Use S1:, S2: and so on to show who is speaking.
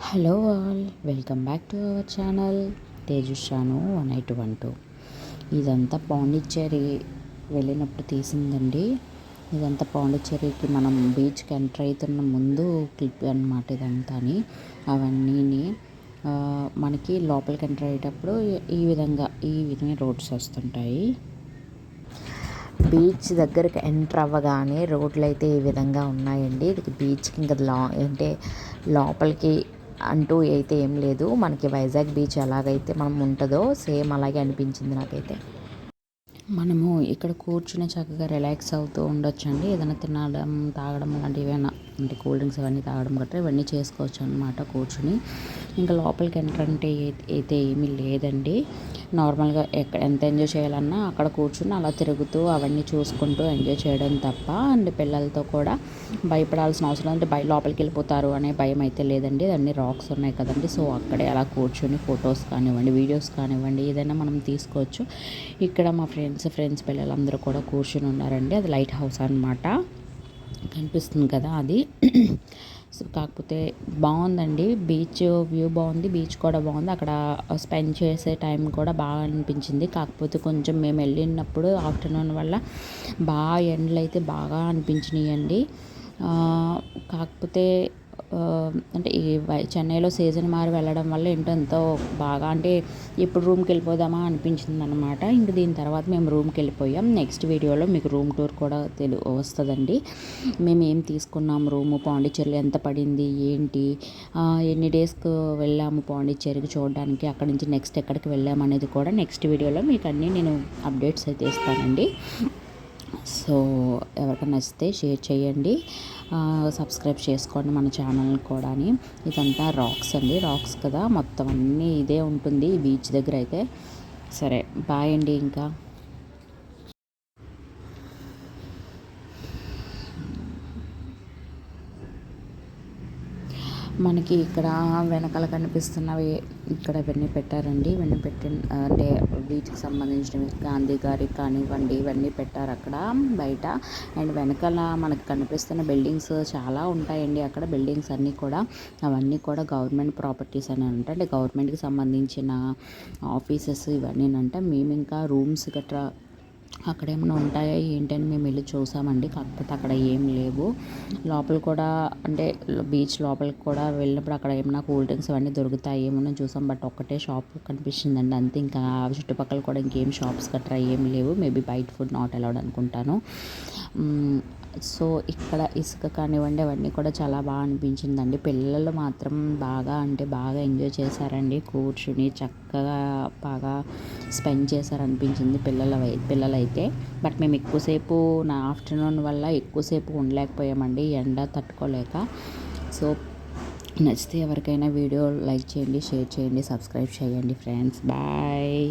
S1: Hello all, welcome back to our channel తేజుషాను 1812. ఇదంతా పాండిచ్చేరి వెళ్ళినప్పుడు తీసిందండి. ఇదంతా పాండిచ్చేరికి మనం బీచ్కి ఎంటర్ అవుతున్న ముందు క్లిప్ అనమాట ఇదంతాని. అవన్నీ మనకి లోపలికి ఎంటర్ అయ్యేటప్పుడు ఈ విధంగా రోడ్స్ వస్తుంటాయి. బీచ్ దగ్గరికి ఎంటర్ అవ్వగానే రోడ్లు అయితే ఈ విధంగా ఉన్నాయండి. ఇది బీచ్కి ఇంకా అంటే లోపలికి అంటూ అయితే ఏం లేదు. మనకి వైజాగ్ బీచ్ ఎలాగైతే మనం ఉంటుందో సేమ్ అలాగే అనిపించింది నాకైతే. మనము ఇక్కడ కూర్చుని చక్కగా రిలాక్స్ అవుతూ ఉండొచ్చండి. ఏదైనా తినడం తాగడం లాంటివి ఏమైనా అంటే కూల్ డ్రింక్స్ అవన్నీ తాగడం గట్రా ఇవన్నీ చేసుకోవచ్చు అనమాట కూర్చుని. ఇంకా లోపలికి ఎంటర్ అంటే అయితే ఏమీ లేదండి. నార్మల్గా ఎంత ఎంజాయ్ చేయాలన్నా అక్కడ కూర్చుని అలా తిరుగుతూ అవన్నీ చూసుకుంటూ ఎంజాయ్ చేయడం తప్ప. అండ్ పిల్లలతో కూడా భయపడాల్సిన అవసరం అంటే లోపలికి వెళ్ళిపోతారు అనే భయం అయితే లేదండి. అన్ని రాక్స్ ఉన్నాయి కదండి. సో అక్కడే అలా కూర్చొని ఫొటోస్ కానివ్వండి, వీడియోస్ కానివ్వండి, ఏదైనా మనం తీసుకోవచ్చు. ఇక్కడ మా ఫ్రెండ్స్ పిల్లలందరూ కూడా కూర్చుని ఉన్నారండి. అది లైట్ హౌస్ అనమాట, కనిపిస్తుంది కదా అది. సో కాకపోతే బాగుందండి, బీచ్ వ్యూ బాగుంది, బీచ్ కూడా బాగుంది. అక్కడ స్పెండ్ చేసే టైం కూడా బాగా అనిపించింది. కాకపోతే కొంచెం మేము వెళ్ళినప్పుడు ఆఫ్టర్నూన్ వల్ల బాగా ఎండలు అయితే బాగా అనిపించినాయండి. కాకపోతే అంటే ఈ చెన్నైలో సీజన్ మారి వెళ్ళడం వల్ల ఏంటో ఎంతో బాగా అంటే ఎప్పుడు రూమ్కి వెళ్ళిపోదామా అనిపించింది అనమాట. ఇంక దీని తర్వాత మేము రూమ్కి వెళ్ళిపోయాం. నెక్స్ట్ వీడియోలో మీకు రూమ్ టూర్ కూడా వస్తుందండి. మేము ఏం తీసుకున్నాం, రూము పాండిచ్చేరిలో ఎంత పడింది, ఏంటి, ఎన్ని డేస్కి వెళ్ళాము పాండిచ్చేరికి చూడడానికి, అక్కడి నుంచి నెక్స్ట్ ఎక్కడికి వెళ్ళాము అనేది కూడా నెక్స్ట్ వీడియోలో మీకు అన్నీ నేను అప్డేట్స్ అయితే ఇస్తానండి. సో ఎవరికైనా నచ్చితే షేర్ చేయండి, సబ్స్క్రైబ్ చేసుకోండి మన ఛానల్ని కూడా. ఇదంతా రాక్స్ అండి, రాక్స్ కదా మొత్తం అన్నీ ఇదే ఉంటుంది ఈ బీచ్ దగ్గర అయితే. సరే బాయ్ అండి. ఇంకా మనకి ఇక్కడ వెనకాల కనిపిస్తున్నవి ఇక్కడ ఇవన్నీ పెట్టారండి. ఇవన్నీ అంటే బీచ్కి సంబంధించినవి గాంధీ గారికి కానివ్వండి ఇవన్నీ పెట్టారు అక్కడ బయట. అండ్ వెనకాల మనకి కనిపిస్తున్న బిల్డింగ్స్ చాలా ఉంటాయండి. అక్కడ బిల్డింగ్స్ అన్నీ కూడా అవన్నీ కూడా గవర్నమెంట్ ప్రాపర్టీస్ అని అంటే గవర్నమెంట్కి సంబంధించిన ఆఫీసెస్ ఇవన్నీ అంటే. మేము ఇంకా రూమ్స్ గట్రా అక్కడ ఏమైనా ఉంటాయా ఏంటని మేము వెళ్ళి చూసామండి. కాకపోతే అక్కడ ఏం లేవు. లోపల కూడా అంటే బీచ్ లోపలికి కూడా వెళ్ళినప్పుడు అక్కడ ఏమైనా కూల్ డ్రింక్స్ అవన్నీ దొరుకుతాయి ఏమో చూసాం. బట్ ఒక్కటే షాప్ కనిపించిందండి అంతే. ఇంకా చుట్టుపక్కల కూడా ఇంకేం షాప్స్ గట్రా ఏం లేవు. మేబీ బయట ఫుడ్ నాట్ అలౌడ్ అనుకుంటాను. సో ఇక్కడ ఇసుక కానివ్వండి అవన్నీ కూడా చాలా బాగా అనిపించిందండి. పిల్లలు మాత్రం బాగా అంటే బాగా ఎంజాయ్ చేశారండి. కూర్చుని చక్కగా బాగా స్పెండ్ చేశారనిపించింది పిల్లలైతే. బట్ మేము ఎక్కువసేపు ఆఫ్టర్నూన్ వల్ల ఎక్కువసేపు ఉండలేకపోయామండి, ఎండ తట్టుకోలేక. సో నచ్చితే ఎవరికైనా వీడియో లైక్ చేయండి, షేర్ చేయండి, సబ్స్క్రైబ్ చేయండి ఫ్రెండ్స్. బాయ్.